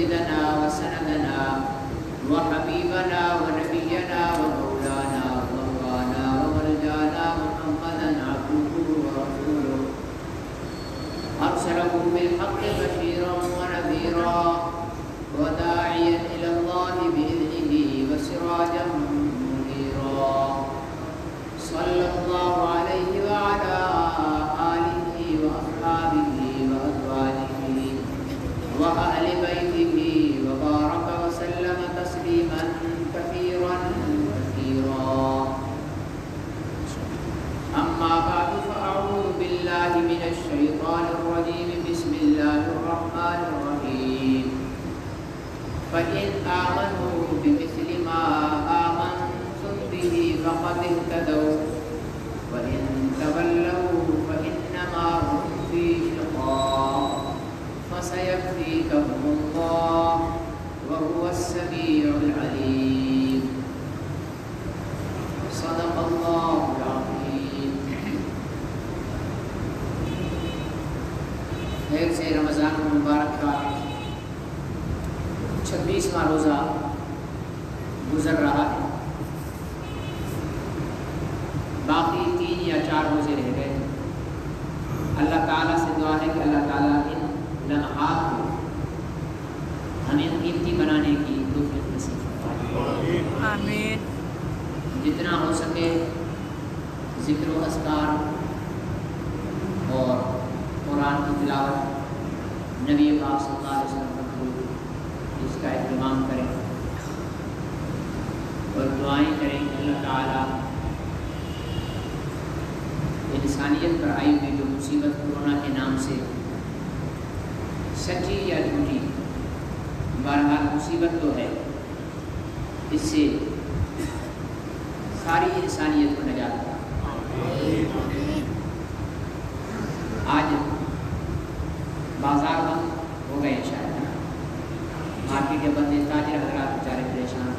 سيدنا وسندنا وحبيبنا ونبينا ومولانا ومولانا وملجانا محمدا عبده ورسوله أرسله بالحق بشيرا ونذيرا وداعيا إلى الله بإذنه وسراجا منيرا صلى الله عليه وعلى آله وأصحابه وأزواجه وأهل بيته وبارك وسلم تسليما كثيرا كثيرا. أما بعد فأعوذ بالله من الشيطان الرجيم. بسم الله الرحمن الرحيم. فإن آمنوا بمثل ما آمنتم به فقد اهتدوا وإن تولوا فإنما هم في شقاق فسيكفيكهم الله وهو السميع العليم. صدق الله العظيم. خیر سے رمضان المبارک کا 26واں روزہ گزر رہا ہے. باقی 3 یا 4 روزے رہ گئے. اللہ تعالیٰ سے دعا ہے کہ اللہ تعالیٰ ان لمحات کو ہمیں قیمتی بنانے کی توفیق نصیب فرمائے. آمین. جتنا ہو سکے ذکر و اذکار اور قرآن کی تلاوت، نبی پاک صلی اللہ علیہ وسلم پر درود، اس کا اہتمام کریں اور دعائیں کریں کہ اللہ تعالیٰ انسانیت پر آئی ہوئی جو مصیبت کورونا کے نام سے، سچی یا جھوٹی، بہرحال مصیبت تو ہے، اس سے ساری انسانیت کو نجات دے. آج بازار بند ہو گئے شاید، مارکیٹ کے بندے، تاجر حضرات بیچارے پریشان.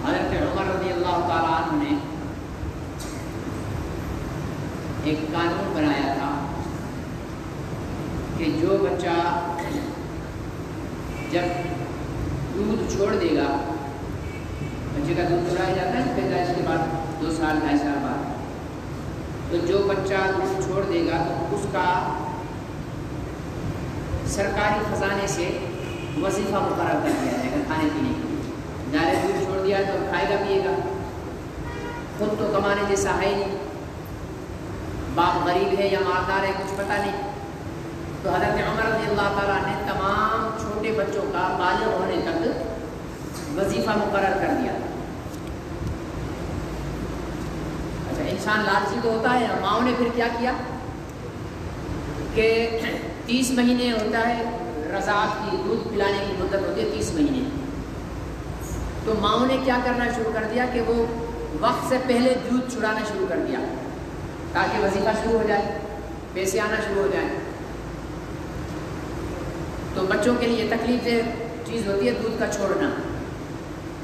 حضرت عمر رضی اللہ تعالیٰ عنہ نے ایک قانون بنایا تھا کہ جو بچہ جب دودھ چھوڑ دے گا، بچے کا دودھ چھوڑایا جاتا ہے پیدائش کے بعد 2 سال 2.5 سال بعد، تو جو بچہ دودھ چھوڑ دے گا تو اس کا سرکاری خزانے سے وظیفہ مقرر کر دیا جائے گا کھانے پینے کے لیے. ظاہر دودھ چھوڑ دیا تو کھائے گا پیے گا، خود تو کمانے جیسا ہے نہیں، باپ غریب ہے یا مالدار ہے کچھ پتہ نہیں. تو حضرت عمر رضی اللہ تعالیٰ نے تمام چھوٹے بچوں کا بالغ ہونے تک وظیفہ مقرر کر دیا. اچھا، انسان لالچی تو ہوتا ہے. ماؤں نے پھر کیا کیا کہ 30 مہینے ہوتا ہے رضاعت کی، دودھ پلانے کی مدت ہوتی ہے 30 مہینے. تو ماؤں نے کیا کرنا شروع کر دیا کہ وہ وقت سے پہلے دودھ چھڑانا شروع کر دیا تاکہ وظیفہ شروع ہو جائے، پیسے آنا شروع ہو جائیں. تو بچوں کے لیے تکلیف دہ چیز ہوتی ہے دودھ کا چھوڑنا،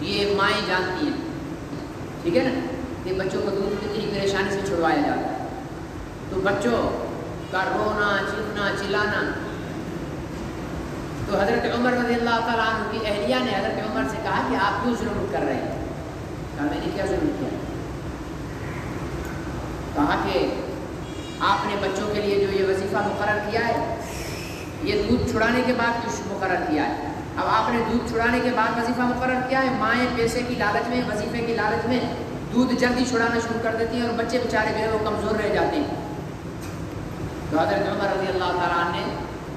یہ مائیں جانتی ہیں، ٹھیک ہے نا، کہ بچوں کو دودھ کتنی پریشانی سے چھڑوایا جاتا ہے. تو بچوں کا رونا، چیخنا، چلانا. تو حضرت عمر رضی اللہ تعالیٰ عنہ کی اہلیہ نے حضرت عمر سے کہا کہ آپ کیوں ظلم کر رہے ہیں؟ کہا میں نے کیا ظلم کیا؟ کہا کہ آپ نے بچوں کے لیے جو یہ وظیفہ مقرر کیا ہے، یہ دودھ چھڑانے کے بعد کچھ مقرر کیا ہے. اب آپ نے دودھ چھڑانے کے بعد وظیفہ مقرر کیا ہے، مائیں پیسے کی لالچ میں، وظیفے کی لالچ میں دودھ جلدی چھڑانا شروع کر دیتی ہیں اور بچے بیچارے جو ہے وہ کمزور رہ جاتے ہیں. تو حضرت عمر رضی اللہ تعالیٰ عنہ نے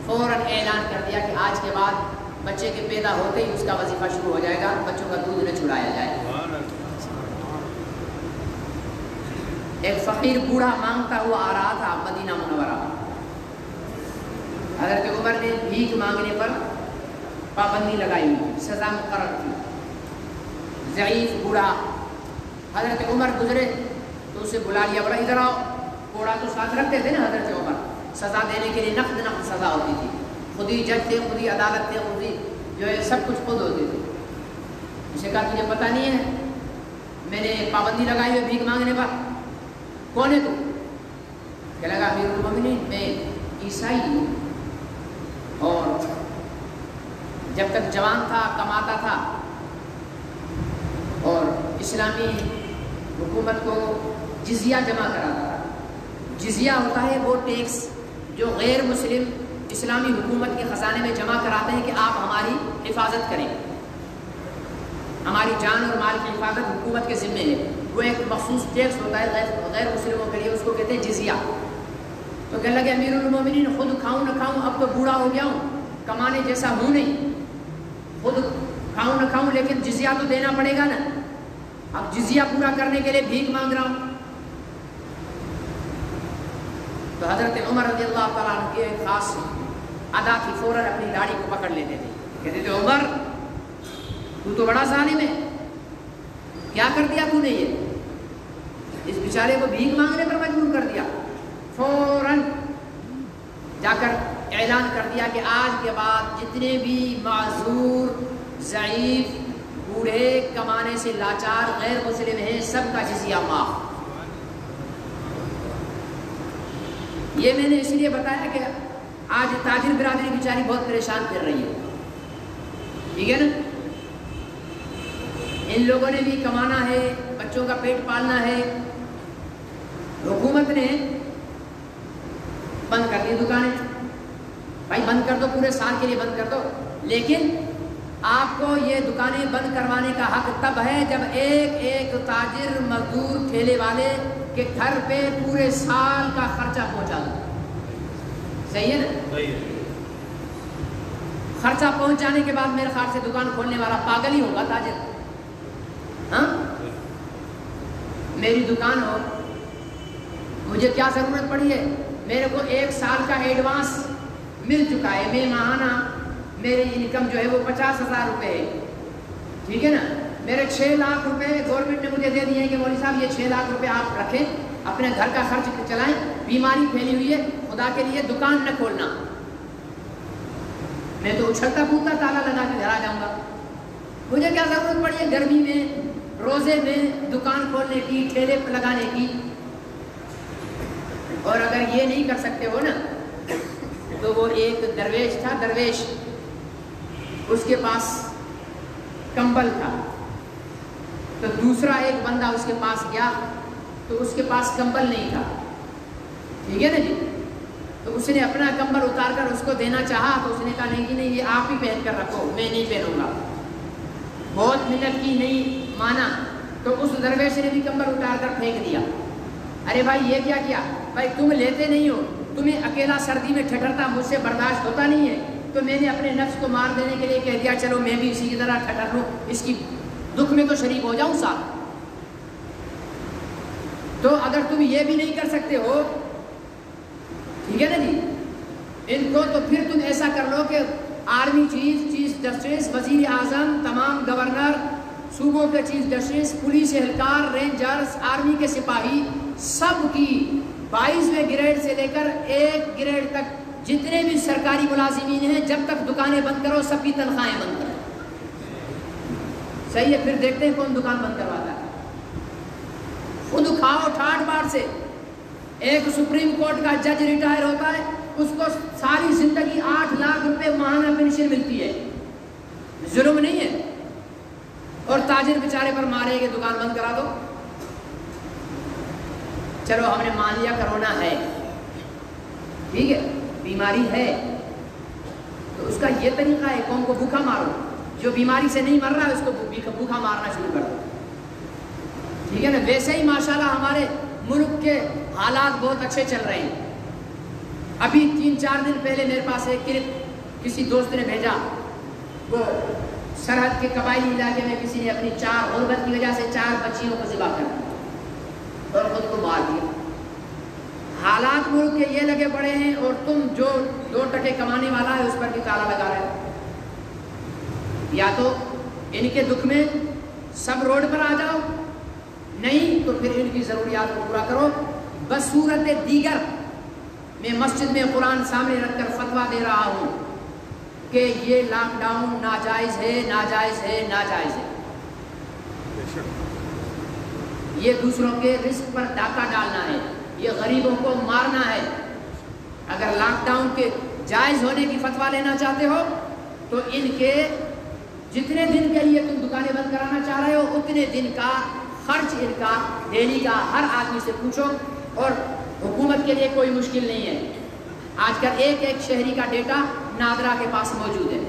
فوراً اعلان کر دیا کہ آج کے بعد بچے کے پیدا ہوتے ہی اس کا وظیفہ شروع ہو جائے گا، بچوں کا دودھ نہ چھڑایا جائے. ایک فقیر بوڑھا مانگتا ہوا آ رہا تھا مدینہ منورہ. حضرت عمر نے بھیک مانگنے پر پابندی لگائی ہوئی، سزا مقرر تھی. ضعیف بوڑھا، حضرت عمر گزرے تو اسے بلا لیا، بڑا ادھر آؤ. کوڑا تو ساتھ رکھتے تھے نا حضرت عمر، سزا دینے کے لیے نقد سزا ہوتی تھی. خود ہی جج تھے، خود ہی عدالت تھے، خود ہی جو ہے سب کچھ خود ہوتے تھے. اسے کہا تجھے پتہ نہیں ہے میں نے پابندی لگائی ہے بھیک مانگنے پر؟ کون ہے تو؟ کہنے لگا امیر المومنین میں عیسائی ہوں، جب تک جوان تھا کماتا تھا اور اسلامی حکومت کو جزیہ جمع کراتا تھا. جزیہ ہوتا ہے وہ ٹیکس جو غیر مسلم اسلامی حکومت کے خزانے میں جمع کراتے ہیں کہ آپ ہماری حفاظت کریں, ہماری جان اور مال کی حفاظت حکومت کے ذمے ہے. وہ ایک مخصوص ٹیکس ہوتا ہے غیر مسلموں کے لیے, اس کو کہتے ہیں جزیہ. تو کہنے لگے امیر المومنین خود کھاؤں نہ کھاؤں, اب تو بوڑھا ہو گیا ہوں, کمانے جیسا ہوں نہیں, خود کھاؤں نہ کھاؤں لیکن جزیہ تو دینا پڑے گا نا. اب جزیہ پورا کرنے کے لیے بھیک مانگ رہا ہوں. تو حضرت عمر رضی اللہ تعالیٰ عنہ کی ایک خاص ادا تھی, فوراً اپنی داڑھی کو پکڑ لیتے تھے, کہتے تھے عمر تو بڑا ظالم ہے, کیا کر دیا تو نے, یہ اس بیچارے کو بھیک مانگنے پر مجبور کر دیا. فوراً جا کر اعلان کر دیا کہ آج کے بعد جتنے بھی معذور, ضعیف, بوڑھے, کمانے سے لاچار غیر مسلم ہیں سب کا جزیہ معاف. یہ میں نے اس لیے بتایا کہ آج تاجر برادری بیچاری بہت پریشان کر رہی ہے, ٹھیک ہے نا. ان لوگوں نے بھی کمانا ہے, بچوں کا پیٹ پالنا ہے. حکومت نے بند کر دی دکانیں, بھائی بند کر دو, پورے سال کے لیے بند کر دو, لیکن آپ کو یہ دکانیں بند کروانے کا حق تب ہے جب ایک ایک تاجر, مزدور, ٹھیلے والے کے گھر پہ پورے سال کا خرچہ پہنچا دو. صحیح ہے نا؟ خرچہ پہنچانے کے بعد میرے خیال سے دکان کھولنے والا پاگل ہی ہوگا تاجر. ہاں, میری دکان ہو, مجھے کیا ضرورت پڑی ہے, میرے کو 1 سال کا ایڈوانس مل چکا ہے, میں ماہانہ میری انکم جو ہے وہ 50,000 روپے ہے, ٹھیک ہے نا. میرے 6 لاکھ روپے گورنمنٹ نے مجھے دے دیے ہیں کہ مولوی صاحب یہ 6 لاکھ روپے آپ رکھیں, اپنے گھر کا خرچ چلائیں, بیماری پھیلی ہوئی ہے, خدا کے لیے دکان نہ کھولنا. میں تو اچھلتا کودتا تالا لگا کے گھر آ جاؤں گا. مجھے کیا ضرورت پڑی ہے گرمی میں, روزے میں دکان کھولنے کی, ٹھیلے لگانے کی. اور اگر یہ نہیں کر سکتے ہو نا, تو وہ ایک درویش تھا, درویش, اس کے پاس کمبل تھا, تو دوسرا ایک بندہ اس کے پاس گیا تو اس کے پاس کمبل نہیں تھا, ٹھیک ہے نا جی. تو اس نے اپنا کمبل اتار کر اس کو دینا چاہا, تو اس نے کہا نہیں کہ نہیں, یہ آپ ہی پہن کر رکھو, میں نہیں پہنوں گا. بہت منت کی, نہیں مانا, تو اس درویش نے بھی کمبل اتار کر پھینک دیا. ارے بھائی یہ کیا کیا, بھائی تم لیتے نہیں ہو, تمہیں اکیلا سردی میں ٹھٹرتا مجھ سے برداشت ہوتا نہیں ہے, تو میں نے اپنے نفس کو مار دینے کے لیے کہہ دیا چلو میں بھی اسی کی طرح ٹھٹر لوں, اس کی دکھ میں تو شریک ہو جاؤں ساتھ. تو اگر تم یہ بھی نہیں کر سکتے ہو, ٹھیک ہے نا جی, ان کو, تو پھر تم ایسا کر لو کہ آرمی چیف جسٹس, وزیر اعظم, تمام گورنر, صوبوں کے چیف جسٹس, پولیس اہلکار, رینجرز, آرمی کے سپاہی, سب کی 22ویں گریڈ سے لے کر 1 گریڈ تک جتنے بھی سرکاری ملازمین ہیں, جب تک دکانیں بند کرو سب کی تنخواہیں بند کرو. صحیح ہے, پھر دیکھتے ہیں کون دکان بند کرواتا ہے. خود کھاؤ ٹھاٹ باٹ سے. ایک سپریم کورٹ کا جج ریٹائر ہوتا ہے, اس کو ساری زندگی 8 لاکھ روپے ماہانہ پینشن ملتی ہے, ظلم نہیں ہے. اور تاجر بیچارے پر مارے کہ دکان بند کرا دو. چلو ہم نے مان لیا کرونا ہے, ٹھیک ہے, بیماری ہے, تو اس کا یہ طریقہ ہے قوم کو بھوکا مارو. جو بیماری سے نہیں مر رہا ہے اس کو بھوکا مارنا شروع کر دو, ٹھیک ہے نا. ویسے ہی ماشاءاللہ ہمارے ملک کے حالات بہت اچھے چل رہے ہیں. ابھی 3-4 دن پہلے میرے پاس ایک کلپ کسی دوست نے بھیجا, وہ سرحد کے قبائلی علاقے میں کسی نے اپنی 4 غربت کی وجہ سے 4 بچیوں کو ذبح کر دیا اور خود کو مار دیا. حالات ملک کے یہ لگے پڑے ہیں, اور تم جو 2 ٹکے کمانے والا ہے اس پر بھی تالا لگا رہے ہو. یا تو ان کے دکھ میں سب روڈ پر آ جاؤ, نہیں تو پھر ان کی ضروریات کو پورا کرو. بس صورت دیگر میں مسجد میں قرآن سامنے رکھ کر فتویٰ دے رہا ہوں کہ یہ لاک ڈاؤن ناجائز ہے, ناجائز ہے, ناجائز ہے. یہ دوسروں کے رزق پر ڈاکہ ڈالنا ہے, یہ غریبوں کو مارنا ہے. اگر لاک ڈاؤن کے جائز ہونے کی فتویٰ لینا چاہتے ہو تو ان کے جتنے دن کے لیے تم دکانیں بند کرانا چاہ رہے ہو اتنے دن کا خرچ ان کا ڈیلی کا ہر آدمی سے پوچھو، اور حکومت کے لیے کوئی مشکل نہیں ہے۔ آج کل ایک ایک شہری کا ڈیٹا نادرا کے پاس موجود ہے،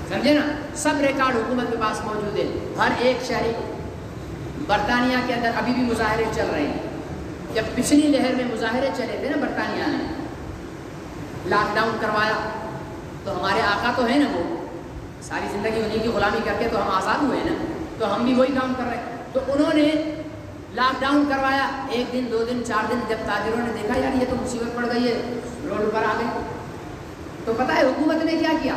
سمجھے نا، سب ریکارڈ حکومت کے پاس موجود ہے، ہر ایک شہری۔ برطانیہ کے اندر ابھی بھی مظاہرے چل رہے ہیں، جب پچھلی لہر میں مظاہرے چلے تھے نا، برطانیہ نے لاک ڈاؤن کروایا، تو ہمارے آقا تو ہے نا، وہ ساری زندگی انہیں کی غلامی کر کے تو ہم آزاد ہوئے نا، تو ہم بھی وہی کام کر رہے ہیں۔ تو انہوں نے لاک ڈاؤن کروایا، 1 دن 2 دن 4 دن، جب تاجروں نے دیکھا یار یہ تو مصیبت پڑ گئی ہے، روڈ پر آ گئے، تو پتہ ہے حکومت نے کیا کیا؟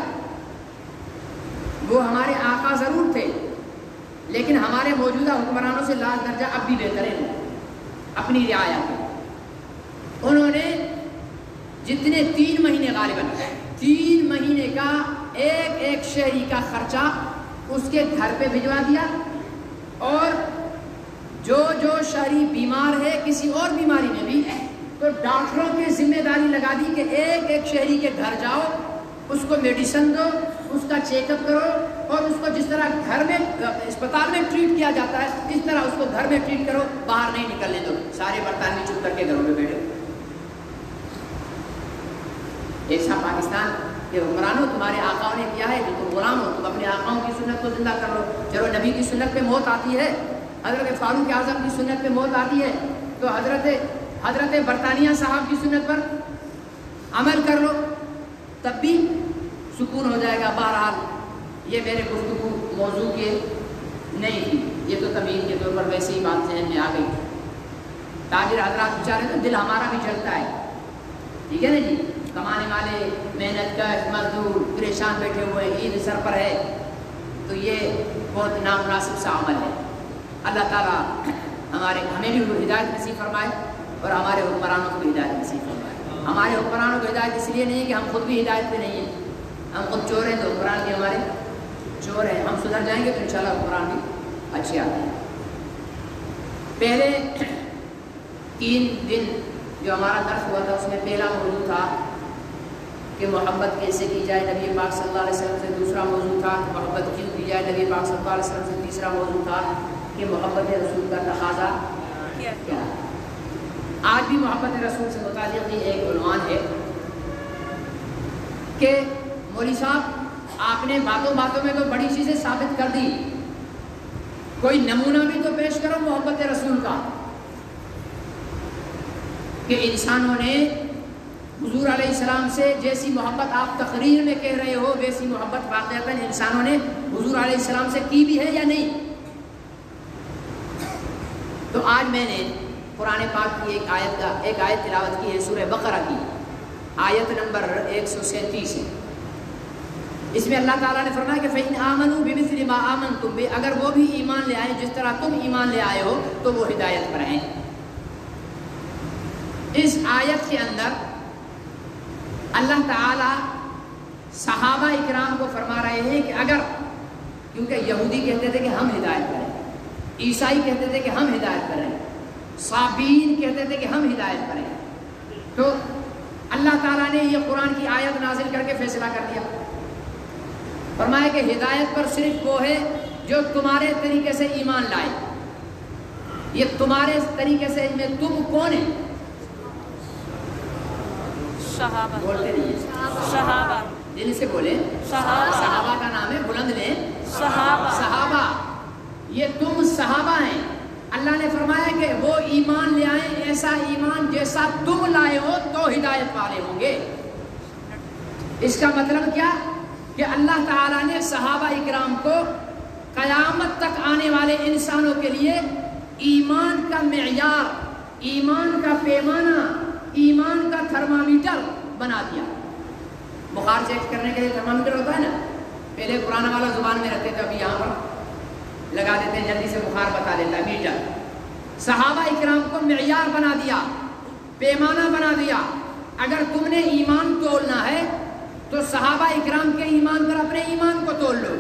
وہ ہمارے آقا ضرور تھے لیکن ہمارے موجودہ حکمرانوں سے لاکھ درجہ اب بھی بہتر ہیں، اپنی رعایا کے انہوں نے جتنے 3 مہینے غالباً 3 مہینے کا ایک ایک شہری کا خرچہ اس کے گھر پہ بھجوا دیا، اور جو جو شہری بیمار ہے کسی اور بیماری میں بھی تو ڈاکٹروں کی ذمہ داری لگا دی کہ ایک ایک شہری کے گھر جاؤ، اس کو میڈیسن دو، اس کا چیک اپ کرو، اور اس کو جس طرح گھر میں اسپتال میں ٹریٹ کیا جاتا ہے اس طرح اس کو گھر میں ٹریٹ کرو، باہر نہیں نکلنے دو۔ سارے برطانوی چپ کر کے گھروں میں بیٹھے۔ ایسا پاکستان کہ حکمرانوں تمہارے آقاؤں نے کیا ہے کہ تم غلام ہو، تم اپنے آقاؤں کی سنت کو زندہ کر لو۔ چلو نبی کی سنت پہ موت آتی ہے، حضرت فاروق اعظم کی سنت پہ موت آتی ہے، تو حضرت برطانیہ صاحب کی سنت پر عمل کر لو، تب بھی سکون ہو جائے گا۔ بہرحال یہ میرے گفتگو موضوع کے نہیں تھی، یہ تو تمہید کے طور پر ویسے ہی بات ذہن میں آ گئی۔ تاجر حضرات بیچارے تو دل ہمارا بھی جلتا ہے، ٹھیک ہے نا جی، کمانے والے محنت کش مزدور پریشان بیٹھے ہوئے، عید سر پر ہے، تو یہ بہت نامناسب سا عمل ہے۔ اللہ تعالیٰ ہمیں بھی ہدایت نصیب فرمائے اور ہمارے حکمرانوں کو بھی ہدایت نصیب فرمائے۔ ہمارے حکمرانوں کو ہدایت اس لیے نہیں ہے کہ ہم خود بھی ہدایت پہ نہیں ہیں، ہم خود چور ہیں تو حکمران بھی ہمارے چور ہیں، ہم سدھر جائیں گے تو انشاءاللہ حکمران بھی اچھے آتے ہیں۔ پہلے 3 دن جو ہمارا درس ہوا تھا اس میں پہلا موضوع تھا کہ محبت کیسے کی جائے نبی پاک صلی اللہ علیہ وسلم سے، دوسرا موضوع تھا کہ محبت کیوں کی جائے نبی پاک صلی اللہ علیہ وسلم سے، تیسرا موضوع تھا کہ محبت رسول کا تقاضا کیا۔ آج بھی محبت رسول سے متعلق ہی ایک عنوان ہے کہ مولوی صاحب آپ نے باتوں باتوں میں تو بڑی چیزیں ثابت کر دی، کوئی نمونہ بھی تو پیش کرو محبت رسول کا، کہ انسانوں نے حضور علیہ السلام سے جیسی محبت آپ تقریر میں کہہ رہے ہو ویسی محبت واقعتاً انسانوں نے حضور علیہ السلام سے کی بھی ہے یا نہیں۔ تو آج میں نے قرآن پاک کی ایک آیت تلاوت کی ہے، سورہ بقرہ کی آیت نمبر 137 ہے۔ اس میں اللہ تعالیٰ نے فرمایا کہ فَإِنْ آمَنُوا بِمِثْلِ مَا آمَنْتُمْ بِهِ، اگر وہ بھی ایمان لے آئے جس طرح تم ایمان لے آئے ہو تو وہ ہدایت پر ہیں۔ اس آیت کے اندر اللہ تعالیٰ صحابہ اکرام کو فرما رہے ہیں کہ اگر، کیونکہ یہودی کہتے تھے کہ ہم ہدایت پر ہیں، عیسائی کہتے تھے کہ ہم ہدایت پر ہیں، صابین کہتے تھے کہ ہم ہدایت پر ہیں، تو اللہ تعالیٰ نے یہ قرآن کی آیت نازل کر کے فیصلہ کر دیا، فرمایا کہ ہدایت پر صرف وہ ہے جو تمہارے طریقے سے ایمان لائے۔ یہ تمہارے طریقے سے میں تم کون ہیں؟ صحابہ، بولتے نہیں، صحابہ، دل سے بولیں، صحابہ کا نام ہے، بلند لیں، صحابہ، یہ تم صحابہ ہیں۔ اللہ نے فرمایا کہ وہ ایمان لے آئیں ایسا ایمان جیسا تم لائے ہو تو ہدایت والے ہوں گے۔ اس کا مطلب کیا کہ اللہ تعالیٰ نے صحابہ اکرام کو قیامت تک آنے والے انسانوں کے لیے ایمان کا معیار، ایمان کا پیمانہ، ایمان کا تھرمامیٹر بنا دیا۔ بخار چیک کرنے کے لیے تھرمامیٹر ہوتا ہے نا، پہلے پرانا والا زبان میں رکھتے تھے، ابھی یہاں پر لگا دیتے ہیں، جلدی سے بخار بتا دیتا ہے میٹر۔ صحابہ اکرام کو معیار بنا دیا، پیمانہ بنا دیا۔ اگر تم نے ایمان تولنا ہے تو صحابہ اکرام کے ایمان پر اپنے ایمان کو تول لو۔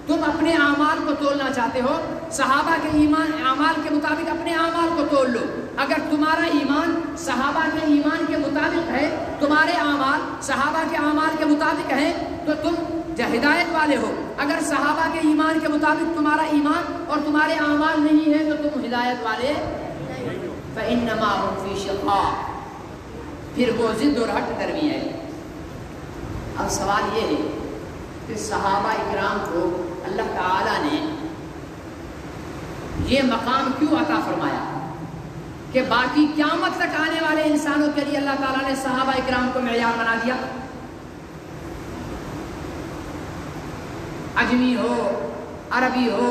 تم اپنے اعمال کو تولنا چاہتے ہو، صحابہ کے ایمان اعمال کے مطابق اپنے اعمال کو تول لو۔ اگر تمہارا ایمان صحابہ کے ایمان کے مطابق ہے تو تمہارے اعمال صحابہ کے اعمال کے مطابق ہیں تو تم ہدایت والے ہو، اگر صحابہ کے ایمان کے مطابق تمہارا ایمان اور تمہارے اعمال نہیں ہیں تو تم ہدایت والے فإنما هم فی شقاق، پھر وہ ضد اور ہٹ درمی ہے۔ اب سوال یہ ہے کہ صحابہ اکرام کو اللہ تعالیٰ نے یہ مقام کیوں عطا فرمایا کہ باقی قیامت تک آنے والے انسانوں کے لیے اللہ تعالیٰ نے صحابہ اکرام کو معیار بنا دیا؟ اجمی ہو، عربی ہو،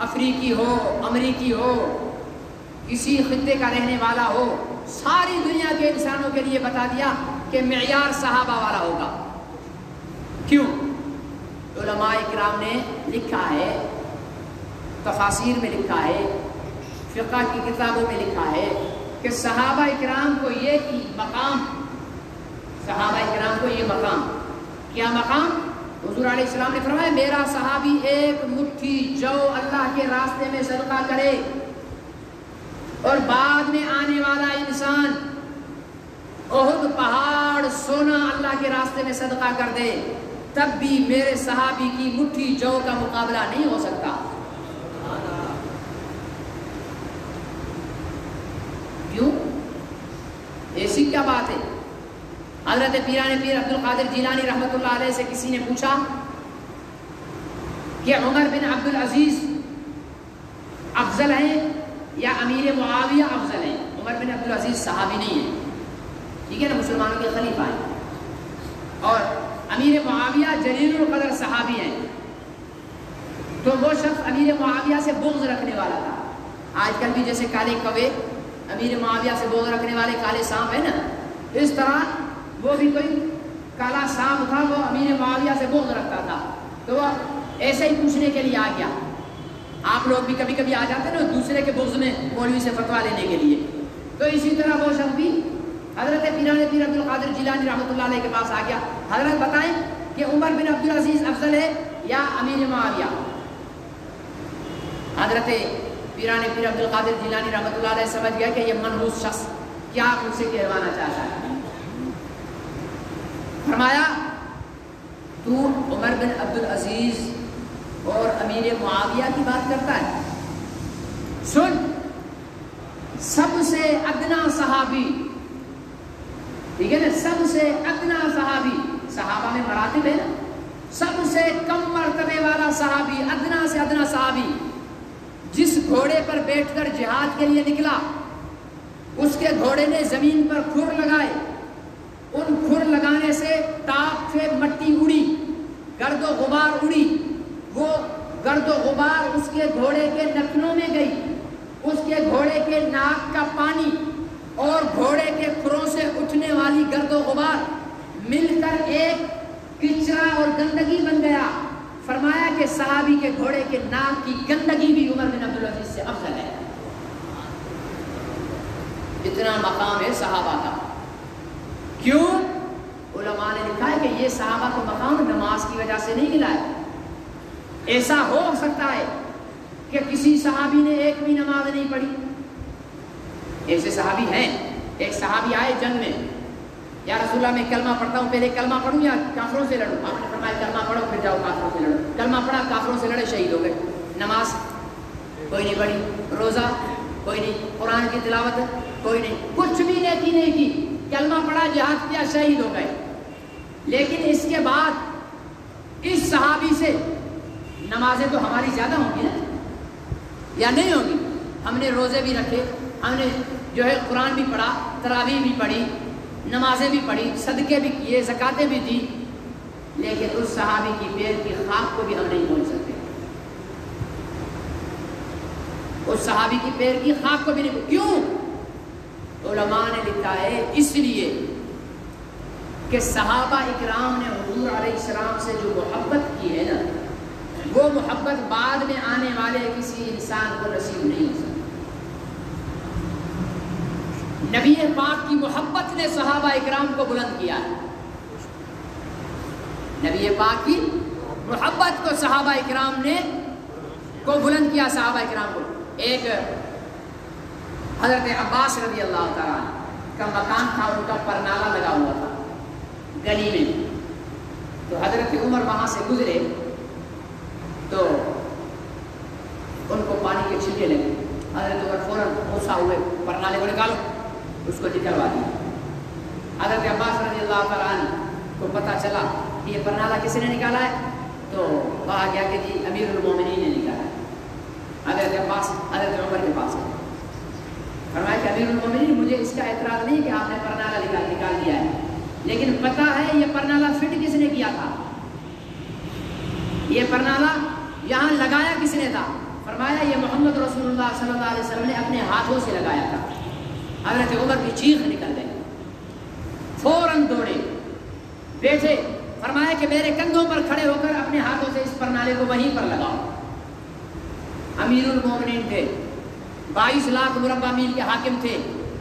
افریقی ہو، امریکی ہو، کسی خطے کا رہنے والا ہو، ساری دنیا کے انسانوں کے لیے بتا دیا کہ معیار صحابہ والا ہوگا۔ کیوں؟ علماء اکرام نے لکھا ہے، تفاسیر میں لکھا ہے، فقہ کی کتابوں میں لکھا ہے کہ صحابہ اکرام کو یہ مقام، صحابہ اکرام کو یہ مقام، کیا مقام؟ حضور علیہ السلام نے فرمایا میرا صحابی ایک مٹھی جو اللہ کے راستے میں صدقہ کرے اور بعد میں آنے والا انسان احد پہاڑ سونا اللہ کے راستے میں صدقہ کر دے تب بھی میرے صحابی کی مٹھی جو کا مقابلہ نہیں ہو سکتا۔ کیوں؟ ایسی کیا بات ہے؟ حضرت پیران پیر عبد القادر جیلانی رحمۃ اللہ علیہ سے کسی نے پوچھا کہ عمر بن عبد العزیز افضل ہیں یا امیر معاویہ افضل ہیں؟ عمر بن عبد العزیز صحابی نہیں ہے، ٹھیک ہے نا، مسلمانوں کے خلیفہ ہیں، اور امیر معاویہ جلیل القدر صحابی ہیں۔ تو وہ شخص امیر معاویہ سے بغض رکھنے والا تھا۔ آج کل بھی جیسے کالے کوے امیر معاویہ سے بغض رکھنے والے کالے سانپ ہیں نا، اس طرح وہ بھی کوئی کالا سانپ تھا، وہ امیر معاویہ سے بغض رکھتا تھا۔ تو وہ ایسے ہی پوچھنے کے لیے آ گیا۔ آپ لوگ بھی کبھی کبھی آ جاتے ہیں نا دوسرے کے بغض میں مولوی سے فتویٰ لینے کے لیے، تو اسی طرح وہ شخص بھی حضرت پیران پیر عبد القادر جیلانی رحمۃ اللہ علیہ کے پاس آ گیا، حضرت بتائیں کہ عمر بن عبد العزیز افضل ہے یا امیر معاویہ؟ حضرت پیران پیر عبد القادر جیلانی رحمۃ اللہ علیہ سمجھ گیا کہ یہ منحوس شخص کیا مجھ سے کہوانا چاہتا ہے۔ فرمایا تو عمر بن عبد العزیز اور امیر معاویہ کی بات کرتا ہے؟ سن، سب سے ادنا صحابی، ٹھیک ہے نا، سب سے ادنا صحابی، صحابہ میں مراتب ہے نا، سب سے کم مرتبے والا صحابی، ادنا سے ادنا صحابی، جس گھوڑے پر بیٹھ کر جہاد کے لیے نکلا اس کے گھوڑے نے زمین پر کھر لگائے، ان کھر لگانے سے تاپ سے مٹی اڑی، گرد و غبار اڑی، وہ گرد و غبار اس کے گھوڑے کے نتنوں میں گئی، اس کے گھوڑے کے ناک کا پانی اور گھوڑے کے کھروں سے اٹھنے والی گرد و غبار مل کر ایک کچرا اور گندگی بن گیا۔ فرمایا کہ صحابی کے گھوڑے کے ناک کی گندگی بھی عمر بن عبد العزیز سے افضل ہے۔ اتنا مقام ہے صحابہ کا۔ کیوں؟ علماء نے لکھا ہے کہ یہ صحابہ کو مقام نماز کی وجہ سے نہیں ملا ہے۔ ایسا ہو سکتا ہے کہ کسی صحابی نے ایک بھی نماز نہیں پڑھی، ایسے صحابی ہیں۔ ایک صحابی آئے جنگ میں، یا رسول اللہ میں کلمہ پڑھتا ہوں، پہلے کلمہ پڑھوں یا کافروں سے لڑوں؟ آپ نے فرمایا کلمہ پڑھو پھر جاؤ کافروں سے لڑو۔ کلمہ پڑھا، کافروں سے لڑے، شہید ہو گئے۔ نماز کوئی نہیں پڑھی، روزہ کوئی نہیں، قرآن کی تلاوت کوئی نہیں، کچھ بھی نیکی نہیں کی، کلمہ پڑھا، جہاد کیا، شہید ہو گئے۔ لیکن اس کے بعد اس صحابی سے نمازیں تو ہماری زیادہ ہوں گی نا، یا نہیں ہوگی؟ ہم نے روزے بھی رکھے، ہم نے جو ہے قرآن بھی پڑھا، تراویح بھی پڑھی، نمازیں بھی پڑھی، صدقے بھی کیے، زکاتیں بھی دی، لیکن اس صحابی کی پیر کی خاک کو بھی ہم نہیں پہنچ سکتے۔ اس صحابی کی پیر کی خاک کو بھی نہیں۔ کیوں؟ علماء نے لکھا ہے اس لیے کہ صحابہ اکرام نے حضور علیہ السلام سے جو محبت کی ہے نا، وہ محبت بعد میں آنے والے کسی انسان کو نصیب نہیں ہو سکتی۔ نبی پاک کی محبت نے صحابہ اکرام کو بلند کیا ہے۔ نبی پاک کی محبت کو صحابہ اکرام نے کو بلند کیا، صحابہ اکرام کو۔ ایک حضرت عباس رضی اللہ تعالیٰ عنہ کا مکان تھا، ان کا پرنالہ لگا ہوا تھا گلی میں. تو حضرت عمر وہاں سے گزرے تو ان کو پانی کے چھینکے لگے. حضرت عمر فوراً غصہ ہوئے، پرنالے کو نکالو، اس کو نکلوا دیا. حضرت عباس رضی اللہ تعالیٰ عنہ کو پتہ چلا کہ یہ پرنالہ کس نے نکالا ہے، تو کہا گیا کہ جی امیر المومنین نے نکالا ہے. حضرت عباس حضرت عمر کے پاس ہے، فرمایا کہ امیر المومنین مجھے اس کا اعتراض نہیں کہ آپ نے پرنالہ نکال دیا ہے، لیکن پتہ ہے یہ پرنالہ فٹ کس نے کیا تھا، یہ پرنالہ یہاں لگایا کس نے تھا. فرمایا یہ محمد رسول اللہ صلی اللہ علیہ وسلم نے اپنے ہاتھوں سے لگایا تھا. حضرت عمر کی چیخ نکل گئی، فوراً دوڑے بیٹھے. فرمایا کہ میرے کندھوں پر کھڑے ہو کر اپنے ہاتھوں سے اس پرنالے کو وہیں پر لگاؤ. امیر المومنین تھے، 22 لاکھ مربع میل کے حاکم تھے،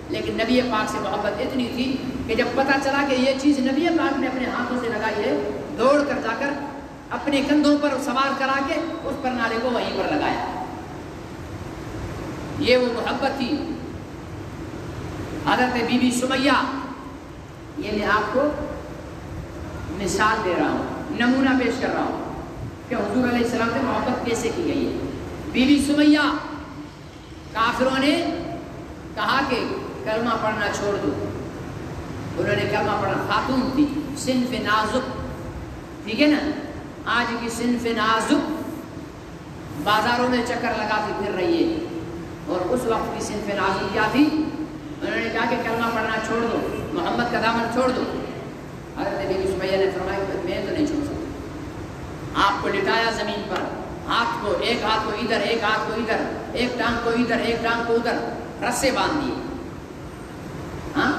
لیکن نبی پاک سے محبت اتنی تھی کہ جب پتہ چلا کہ یہ چیز نبی پاک نے اپنے ہاتھوں سے لگائی ہے، دوڑ کر جا کر اپنے کندھوں پر سوار کرا کے اس پرنالے کو وہیں پر لگایا. یہ وہ محبت تھی. حضرت بی بی سمیہ، یہ میں آپ کو مثال دے رہا ہوں، نمونہ پیش کر رہا ہوں کہ حضور علیہ السلام سے محبت کیسے کی گئی ہے. بی بی سمیہ، کافروں نے کہا کہ کلمہ پڑھنا چھوڑ دو. انہوں نے کلمہ پڑھنا، خاتون تھی، صنف نازک، ٹھیک ہے نا، آج کی صنف نازک بازاروں میں چکر لگاتی پھر رہی ہے، اور اس وقت کی صنف نازک کیا تھی؟ انہوں نے کہا کہ کلمہ پڑھنا چھوڑ دو، محمد کا دامن چھوڑ دو. حضرت بی بی سمیہ نے فرمایا کہ میں تو نہیں چھوڑ سکتا. آپ کو لٹایا زمین پر، ہاتھ کو، ایک ہاتھ کو ادھر، ایک ہاتھ کو ادھر، ایک ٹانگ کو ادھر، ایک ٹانگ کو ادھر، رسے باندھ دیے. ہاں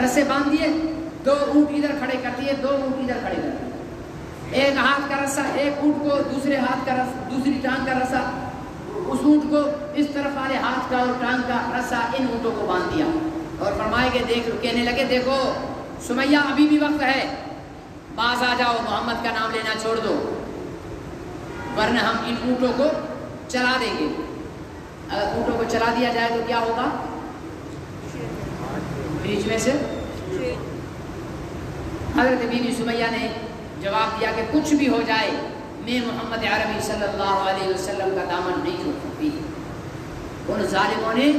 رسے باندھ دیے، 2 اونٹ ادھر کھڑے کر دیے، 2 اونٹ ادھر کھڑے کر دیے. ایک ہاتھ کا رسا ایک اونٹ کو، دوسرے ہاتھ کا رسا دوسری ٹانگ کا رسا اس اونٹ کو، اس طرف والے ہاتھ کا اور ٹانگ کا رسا ان اونٹوں کو باندھ دیا. اور فرمائے کہ دیکھ، کہنے لگے دیکھو سمیہ ابھی بھی وقت ہے، باز آ جاؤ، محمد کا نام لینا چھوڑ دو، ورنہ ہم ان اونٹوں کو چلا دیں گے. اگر اونٹوں کو چلا دیا جائے تو کیا ہوگا؟ بیچ میں سے. حضرت بی بی سمیہ نے جواب دیا کہ کچھ بھی ہو جائے میں محمد عربی صلی اللہ علیہ وسلم کا دامن نہیں چھوڑ سکتی. ان ظالموں نے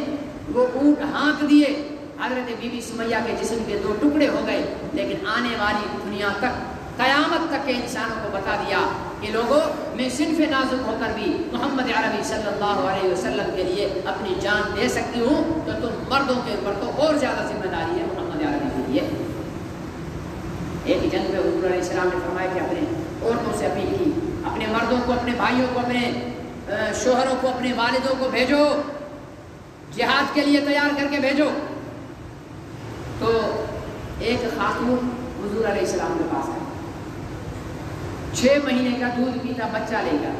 وہ اونٹ ہانک دیے. حضرت بی بی سمیہ کے جسم کے 2 ٹکڑے ہو گئے، لیکن آنے والی دنیا تک، قیامت تک کے انسانوں کو بتا دیا کہ لوگوں، میں صنف نازک ہو کر بھی محمد عربی صلی اللہ علیہ وسلم کے لیے اپنی جان دے سکتی ہوں، تو تم مردوں کے اوپر تو اور زیادہ ذمہ داری ہے محمد عربی کے لیے. ایک جنگ میں حضور علیہ السلام نے فرمایا کہ اپنے عورتوں سے اپیل کی، اپنے مردوں کو، اپنے بھائیوں کو، اپنے شوہروں کو، اپنے والدوں کو بھیجو، جہاد کے لیے تیار کر کے بھیجو. تو ایک خاتون حضور علیہ السلام کے پاس آئی، 6 مہینے کا دودھ پیتا بچہ لے کر،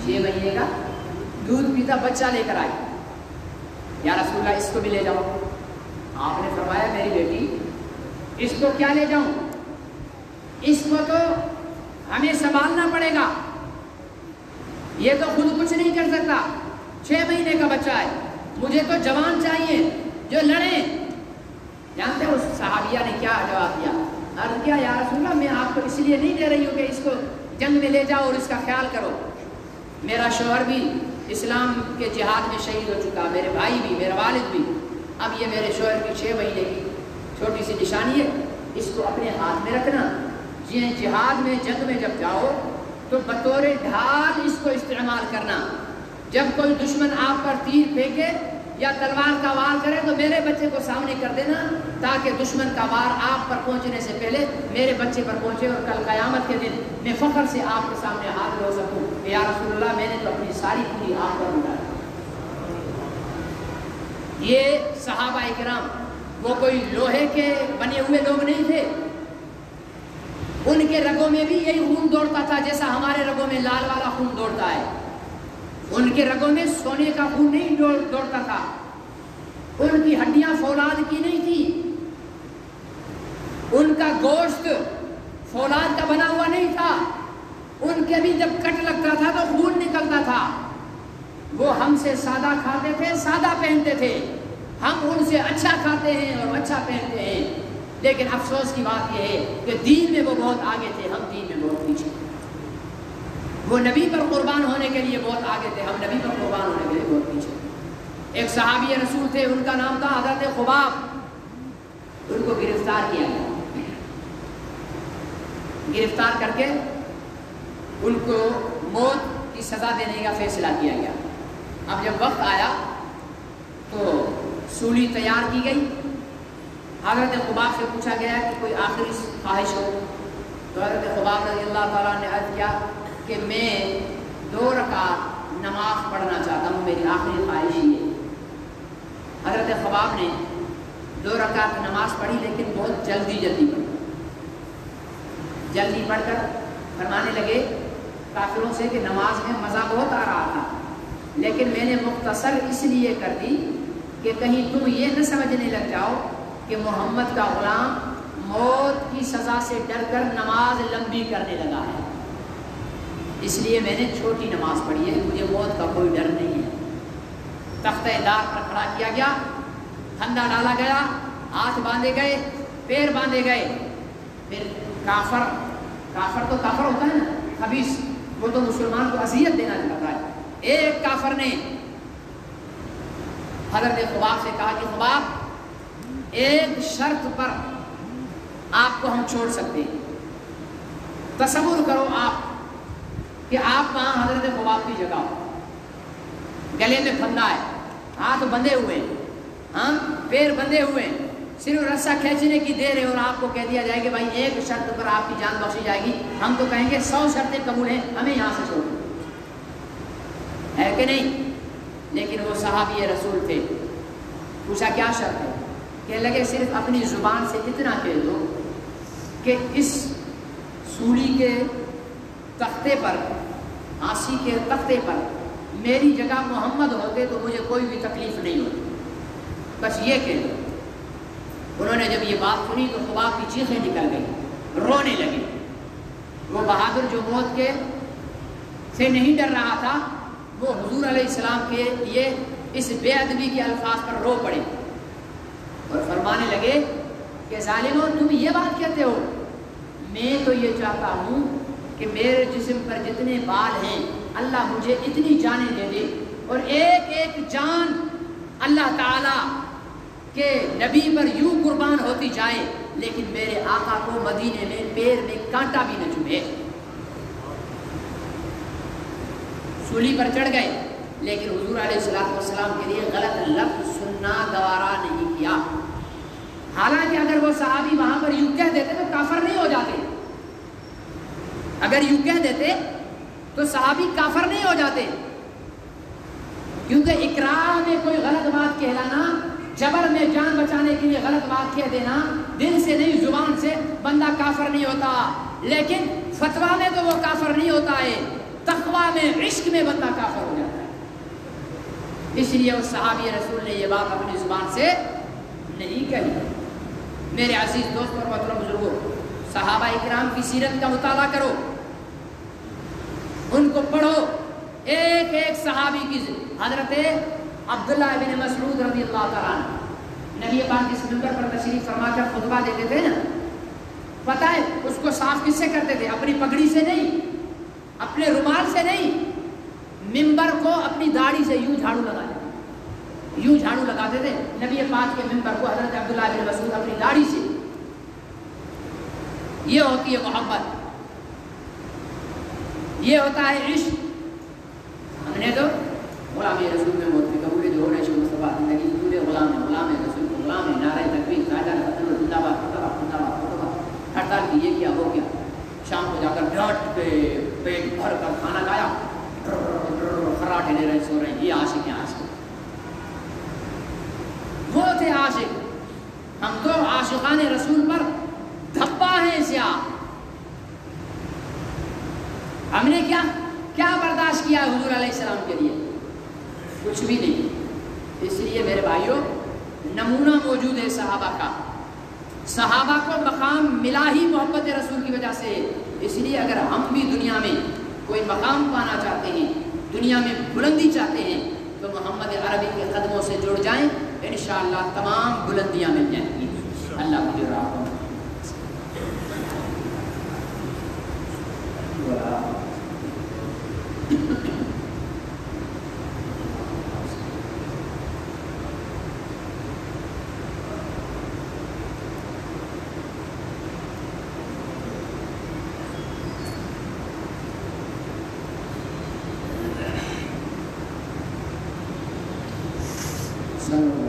6 مہینے کا دودھ پیتا بچہ لے کر آئی. یا رسول اللہ اس کو بھی لے جاؤ. آپ نے فرمایا میری بیٹی، اس کو کیا لے جاؤں، اس کو تو ہمیں سنبھالنا پڑے گا، یہ تو خود کچھ نہیں کر سکتا، 6 مہینے کا بچہ ہے، مجھے تو جوان چاہیے جو لڑے. جانتے ہو صحابیہ نے کیا جواب دیا؟ عرض کیا یا رسول اللہ میں آپ کو اس لیے نہیں دے رہی ہوں کہ اس کو جنگ میں لے جاؤ اور اس کا خیال کرو، میرا شوہر بھی اسلام کے جہاد میں شہید ہو چکا، میرے بھائی بھی، میرا والد بھی، اب یہ میرے شوہر کی 6 مہینے کی چھوٹی سی نشانی ہے، اس کو اپنے ہاتھ میں رکھنا، جہاد میں جنگ میں جب جاؤ تو بطور ڈھال اس کو استعمال کرنا. جب کوئی دشمن آپ پر تیر پھینکے یا تلوار کا وار کرے تو میرے بچے کو سامنے کر دینا، تاکہ دشمن کا وار آپ پر پہنچنے سے پہلے میرے بچے پر پہنچے، اور کل قیامت کے دن میں فخر سے آپ کے سامنے حاضر ہو سکوں کہ یا رسول اللہ میں نے تو اپنی ساری پوری آپ پر اٹھائی. یہ صحابہ کرام وہ کوئی لوہے کے بنے ہوئے لوگ نہیں تھے، ان کے رگوں میں بھی یہی خون دوڑتا تھا جیسا ہمارے رگوں میں لال والا خون دوڑتا ہے. ان کے رگوں میں سونے کا خون نہیں دوڑتا تھا، ان کی ہڈیاں فولاد کی نہیں تھی، ان کا گوشت فولاد کا بنا ہوا نہیں تھا، ان کے بھی جب کٹ لگتا تھا تو خون نکلتا تھا. وہ ہم سے سادہ کھاتے تھے، سادہ پہنتے تھے، ہم ان سے اچھا کھاتے ہیں اور اچھا پہنتے ہیں، لیکن افسوس کی بات یہ ہے کہ دین میں وہ بہت آگے تھے، ہم دین میں بہت پیچھے۔ وہ نبی پر قربان ہونے کے لیے بہت آگے تھے، ہم نبی پر قربان ہونے کے لیے بہت پیچھے۔ ایک صحابی رسول تھے، ان کا نام تھا حضرت خباب، ان کو گرفتار کیا گیا، گرفتار کر کے ان کو موت کی سزا دینے کا فیصلہ کیا گیا۔ اب جب وقت آیا تو سولی تیار کی گئی، حضرت خباب سے پوچھا گیا کہ کوئی آخری خواہش ہو، تو حضرت خباب رضی اللہ تعالیٰ نے عرض کیا کہ میں 2 رکعت نماز پڑھنا چاہتا ہوں، میری آخری خواہش ہی ہے۔ حضرت خباب نے 2 رکعت نماز پڑھی، لیکن بہت جلدی پڑھی، جلدی پڑھ کر فرمانے لگے کافروں سے کہ نماز میں مزہ بہت آ رہا تھا، لیکن میں نے مختصر اس لیے کر دی کہ کہیں تم یہ نہ سمجھنے لگ جاؤ کہ محمد کا غلام موت کی سزا سے ڈر کر نماز لمبی کرنے لگا ہے، اس لیے میں نے چھوٹی نماز پڑھی ہے، مجھے موت کا کوئی ڈر نہیں ہے۔ تختہ دار پر کھڑا کیا گیا، پھندا ڈالا گیا، ہاتھ باندھے گئے، پیر باندھے گئے، پھر کافر تو کافر ہوتا ہے نا، خبیث، وہ تو مسلمان کو اذیت دینا چاہتا ہے۔ ایک کافر نے حضرت خباب سے کہا کہ خباب، ایک شرط پر آپ کو ہم چھوڑ سکتے ہیں، تصور کرو آپ کہ آپ وہاں حضرت خباب کی جگہ ہو، گلے میں پھندا ہے، ہاتھ بندھے ہوئے، ہاں پیر بندھے ہوئے، صرف رسہ کھینچنے کی دیر ہے، اور آپ کو کہہ دیا جائے کہ بھائی ایک شرط پر آپ کی جان بخشی جائے گی، ہم تو کہیں گے 100 شرطیں قبول ہیں، ہمیں یہاں سے چھوڑ دو، ہے کہ نہیں؟ لیکن وہ صحابی رسول تھے، پوچھا کیا شرط ہے؟ کہنے لگے صرف اپنی زبان سے اتنا کہہ دو کہ اس سولی کے تختے پر، ہانسی کے تختے پر میری جگہ محمد ہوتے تو مجھے کوئی بھی تکلیف نہیں ہوتی، بس یہ کہہ دو۔ انہوں نے جب یہ بات سنی تو خباب کی چیخیں نکل گئی، رونے لگے۔ وہ بہادر جو موت کے سے نہیں ڈر رہا تھا، وہ حضور علیہ السلام کے لیے اس بے ادبی کے الفاظ پر رو پڑے اور فرمانے لگے کہ ظالموں، تم یہ بات کہتے ہو، میں تو یہ چاہتا ہوں کہ میرے جسم پر جتنے بال ہیں اللہ مجھے اتنی جانیں دے دے، اور ایک ایک جان اللہ تعالیٰ کہ نبی پر یوں قربان ہوتی جائے، لیکن میرے آقا کو مدینے میں پیر میں کانٹا بھی نہ چبھے۔ سولی پر چڑھ گئے، لیکن حضور علیہ السلام کے لیے غلط لفظ سننا گوارا نہیں کیا۔ حالانکہ اگر وہ صحابی وہاں پر یوں کہہ دیتے تو کافر نہیں ہو جاتے، اگر یوں کہہ دیتے تو صحابی کافر نہیں ہو جاتے، کیونکہ اقرار میں کوئی غلط بات کہلانا، جبر میں جان بچانے کے لیے غلط بات کہہ دینا، دل سے نہیں زبان سے بندہ کافر نہیں ہوتا، لیکن فتویٰ میں تو وہ کافر نہیں ہوتا ہے، تقویٰ میں، عشق میں بندہ کافر ہو جاتا ہے۔ اس لیے اس صحابی رسول نے یہ بات اپنی زبان سے نہیں کہی۔ میرے عزیز دوست اور محترم بزرگوں، صحابہ اکرام کی سیرت کا مطالعہ کرو، ان کو پڑھو، ایک ایک صحابی کی حضرت عبداللہ ابن مسعود رضی اللہ تعالیٰ عنہ نبی پاک جس منبر پر تشریف فرما کر خطبہ دیتے تھے نا، پتہ ہے اس کو صاف کس سے کرتے تھے؟ اپنی پگڑی سے نہیں، اپنے رومال سے نہیں، منبر کو اپنی داڑھی سے یوں جھاڑو لگاتے، یوں جھاڑو لگاتے تھے نبی پاک کے منبر کو حضرت عبداللہ ابن مسعود اپنی داڑھی سے۔ یہ ہوتی ہے محبت، یہ ہوتا ہے عشق۔ ہم نے تو غلام رسول میں موت کی قبول جو ہونے شروع مصطفیٰ زندگی پورے غلام ہے، غلام ہے رسول کو، غلام ہے، نعرہ تکبیر، قاعدہ ختم، زندہ باد، فتح، زندہ باد، فتح، ہڑتال کی، یہ کیا ہو گیا، شام کو جا کر ڈٹ کے پیٹ بھر کر کھانا کھایا، خراٹے لے رہے سو رہے ہیں، یہ عاشق ہیں، عاشق وہ تھے عاشق۔ ہم تو عاشقان رسول پر دھبا ہیں سیاہ۔ ہم نے کیا برداشت کیا حضور علیہ السلام کے لیے؟ کچھ بھی نہیں۔ اس لیے میرے بھائیوں، نمونہ موجود ہے صحابہ کا، صحابہ کو مقام ملا ہی محبت رسول کی وجہ سے۔ اس لیے اگر ہم بھی دنیا میں کوئی مقام پانا چاہتے ہیں، دنیا میں بلندی چاہتے ہیں، تو محمد عربی کے قدموں سے جڑ جائیں، انشاءاللہ تمام بلندیاں مل جائیں گی. اللہ مجھے راہ کو سلام